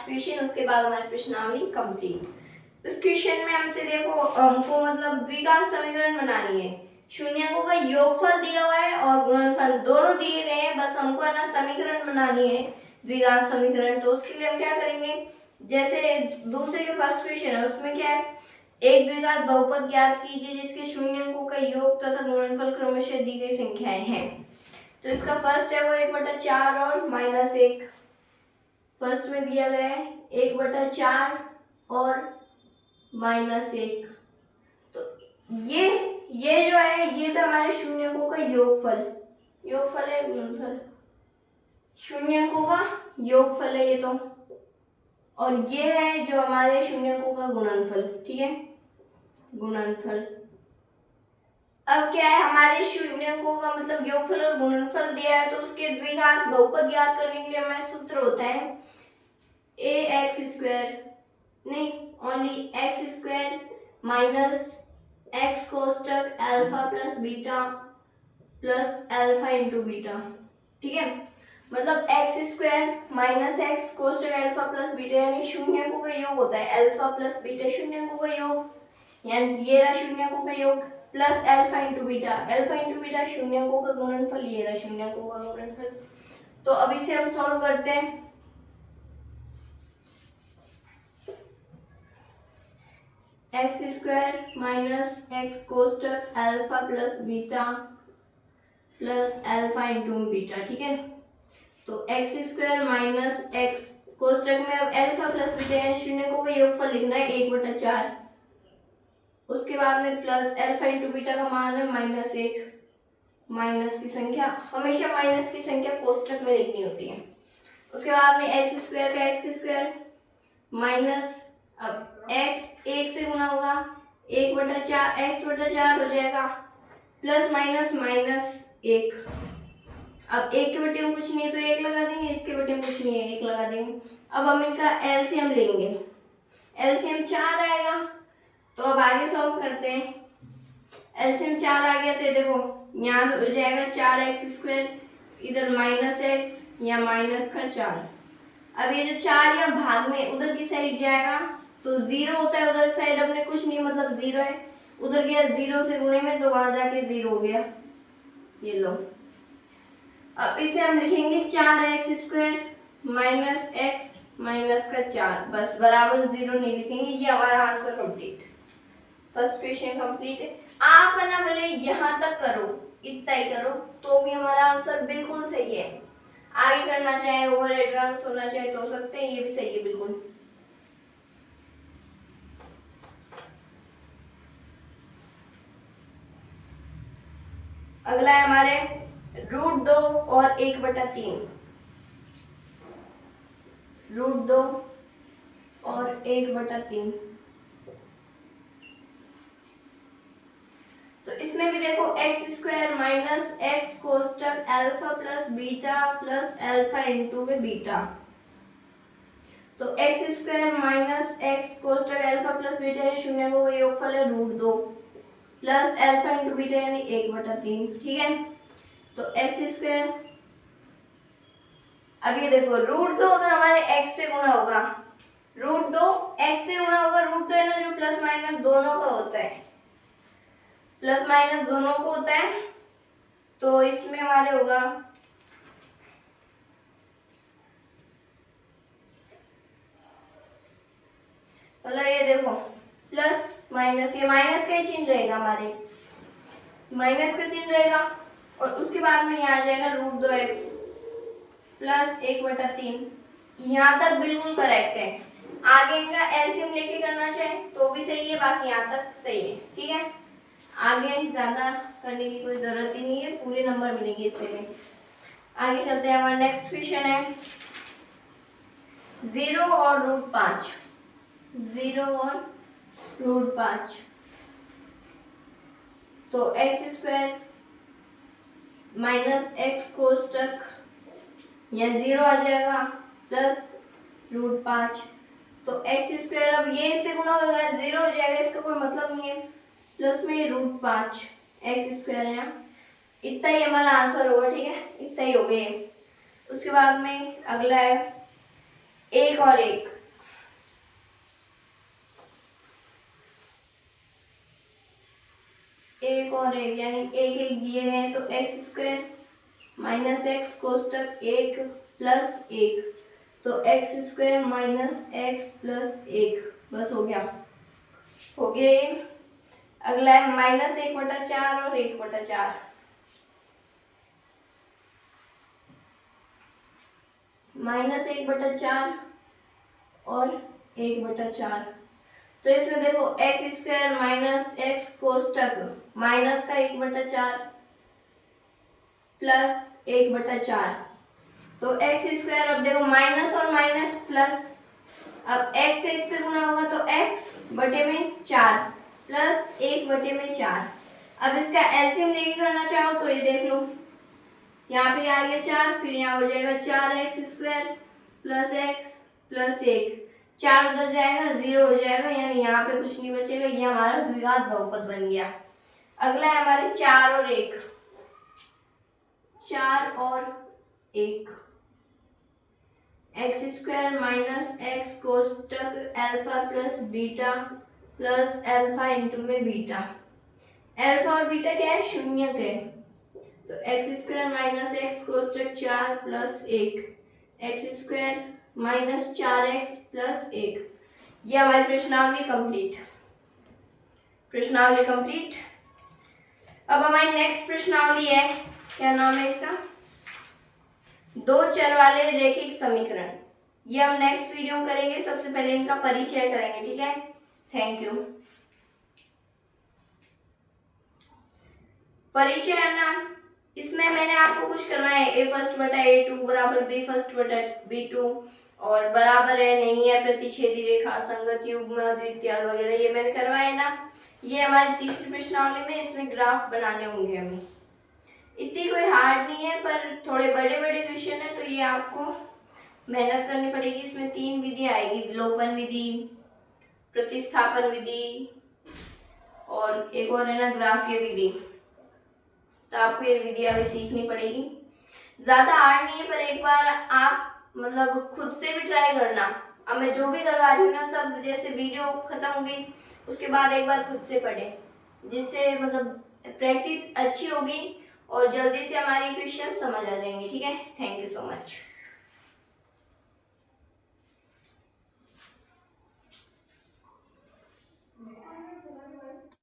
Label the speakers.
Speaker 1: Question, उसके बाद हमारी प्रश्नावली कंप्लीट। इस क्वेश्चन में हमसे देखो हमको मतलब द्विघात समीकरण बनानी है। शून्यकों का योगफल दिया हुआ है और गुणनफल दोनों दिए गए हैं, बस हमको है ना समीकरण बनानी है द्विघात समीकरण। तो उसके लिए हम क्या करेंगे, जैसे दूसरे के फर्स्ट क्वेश्चन है उसमें क्या है, एक द्विघात बहुपद ज्ञात कीजिए जिसके शून्यकों का योग तथा गुणनफल क्रमशः दी गई संख्याएं हैं। तो इसका फर्स्ट है वो 1/4 और -1। फर्स्ट में दिया गया है 1/4 और -1। तो ये जो है ये तो हमारे शून्यकों का योगफल है, गुणनफल शून्यकों का योगफल है ये तो, और ये है जो हमारे शून्यकों का गुणनफल। ठीक है, गुणनफल। अब क्या है, हमारे शून्यकों का मतलब योगफल और गुणनफल दिया है, तो उसके द्विघात बहुपद ज्ञात करने के लिए हमारा सूत्र होता है ax² नहीं ओनली x² माइनस x कोष्टक alpha plus beta plus alpha into beta. ठीक है, मतलब x² माइनस x कोष्टक अल्फा प्लस बीटा यानी शून्यकों का योग होता है अल्फा प्लस बीटा शून्यकों का योग, यानी ये रहा शून्यकों का योग प्लस अल्फा इंटू बीटा शून्यकों का गुणनफल, ये रहा शून्यकों का गुणनफल। तो अब इसे हम सॉल्व करते हैं। x² माइनस x कोष्टक alpha plus beta plus alpha into beta. ठीक है, तो x² माइनस x कोष्टक में अब अल्फा प्लस बीटा यानी शून्यकों का योगफल लिखना है 1/4, उसके बाद में प्लस अल्फा इंटू बीटा का मान है -1। माइनस की संख्या हमेशा माइनस की संख्या कोष्टक में लिखनी होती है। उसके बाद में x² का x² माइनस अब x 1 से गुना होगा 1/4 x/4 हो जाएगा प्लस माइनस -1। अब 1 के बटे में कुछ नहीं है तो 1 लगा देंगे, इसके बटे में कुछ नहीं है 1 लगा देंगे। अब हम इनका एलसीएम लेंगे, एलसीएम 4 आएगा। तो अब आगे सॉल्व करते हैं। एलसीएम 4 आ गया तो ये देखो यहाँ हो जाएगा 4x², इधर -x या माइनस का 4। अब ये जो 4 या भाग में उधर की साइड जाएगा तो 0 होता है, उधर की साइड अपने कुछ नहीं मतलब 0 है, उधर गया 0 से गुणे में तो वहां जाके 0 हो गया, ये लो। अब इसे हम लिखेंगे 4x² माइनस x माइनस का 4, बस बराबर 0 नहीं लिखेंगे। ये हमारा answer complete, first question complete है। आप ना भले यहाँ तक करो, इतना ही करो तो भी हमारा आंसर बिल्कुल सही है। आगे करना चाहे ओवर एडवांस होना चाहे तो हो सकते हैं, ये भी सही है बिल्कुल। अगला है हमारे √2 और 1/3, √2 और 1/3। तो इसमें भी देखो x² माइनस x कोष्टक alpha plus beta plus alpha into में बीटा। तो x² माइनस x कोष्टक अल्फा प्लस बीटा यानी शून्यकों का योगफल है √2 प्लस अल्फा इंटू बीटा यानी 1/3। ठीक है, तो x², अब ये देखो √2 अगर हमारे x से गुणा होगा, √2 x से गुणा होगा, √2 है ना जो प्लस माइनस दोनों का होता है, प्लस माइनस दोनों को होता है। तो इसमें हमारे होगा मतलब ये देखो प्लस माइनस, ये माइनस का ही चिन्ह रहेगा, हमारे माइनस का चिन्ह रहेगा, और उसके बाद में यहाँ आ जाएगा √2x प्लस 1/3। यहाँ तक बिल्कुल करेक्ट है। आगे इनका एलसीएम लेके करना चाहे तो भी सही है, बाकी यहाँ तक सही है। ठीक है, आगे ज्यादा करने की कोई जरूरत ही नहीं है, पूरे नंबर मिलेंगे इससे में। आगे चलते हैं, हमारा नेक्स्ट क्वेश्चन है 0 और √5, 0 और √5। तो x² माइनस x कोष्टक या 0 आ जाएगा प्लस √5। तो x² अब ये इससे गुना होगा 0 हो जाएगा, इसका कोई मतलब नहीं है, प्लस में √5 x² है यहाँ, इतना ही हमारा आंसर होगा। ठीक है, इतना ही हो गया। उसके बाद में अगला है 1 और 1, एक और एक, यानी एक एक दिए गए हैं, तो एक्स स्क्वायर माइनस एक्स कोष्टक एक प्लस एक, तो x square minus x plus एक, बस हो गया, हो गया ये। अगला है माइनस 1/4 और 1/4, माइनस 1/4 और 1/4। तो इसमें देखो एक्स स्क्वायर माइनस एक्स कोष्टक माइनस का 1/4 प्लस 1/4, तो एक्स स्क्वायर, अब देखो माइनस और माइनस प्लस, अब एक्स एक से गुना होगा तो एक्स बटे में 4 प्लस 1/4। अब इसका एलसीएम लेके करना चाहो तो ये देख लो, यहाँ पे आ गया 4, फिर यहाँ हो जाएगा 4x² प्लस एक्स प्लस 1, 4 उधर जाएगा 0 हो जाएगा, यानी यहाँ पे कुछ नहीं बचेगा, ये हमारा द्विघात बहुपद बन गया। अगला है हमारे 4 और 1, 4 और 1, x² माइनस एक्स कोष्टक alpha plus beta plus alpha into में बीटा, अल्फा और बीटा क्या है, शून्यक है, तो x² माइनस एक्स कोष्टक 4 plus 1, x² minus 4x plus 1, ये हमारी प्रश्नावली कंप्लीट, प्रश्नावली कंप्लीट। अब हमारी नेक्स्ट प्रश्नावली है, क्या नाम है इसका, दो चर वाले रैखिक समीकरण, ये हम नेक्स्ट वीडियो में करेंगे, सबसे पहले इनका परिचय करेंगे, ठीक है। Thank you. परिचय है ना, इसमें मैंने आपको कुछ करवाया है, a1/a2 बराबर b1/b2 और बराबर है नहीं है प्रतिच्छेदी रेखा संगत युग्म अद्वितीय वगैरह, ये मैंने करवाया है ना। ये हमारी तीसरी प्रश्नावली में, इसमें ग्राफ बनाने होंगे हमें, इतनी कोई हार्ड नहीं है, पर थोड़े बड़े बड़े क्वेश्चन है, तो ये आपको मेहनत करनी पड़ेगी। इसमें 3 विधि आएगी, विलोपन विधि, प्रतिस्थापन विधि और एक और है ना ग्राफीय विधि, तो आपको ये विधि अभी सीखनी पड़ेगी, ज्यादा हार्ड नहीं है, पर एक बार आप मतलब खुद से भी ट्राई करना। अब मैं जो भी करवा रही हूँ ना, सब जैसे वीडियो खत्म हो गई उसके बाद एक बार खुद से पढ़े, जिससे मतलब प्रैक्टिस अच्छी होगी और जल्दी से हमारे क्वेश्चन समझ आ जाएंगे, ठीक है। Thank you so much.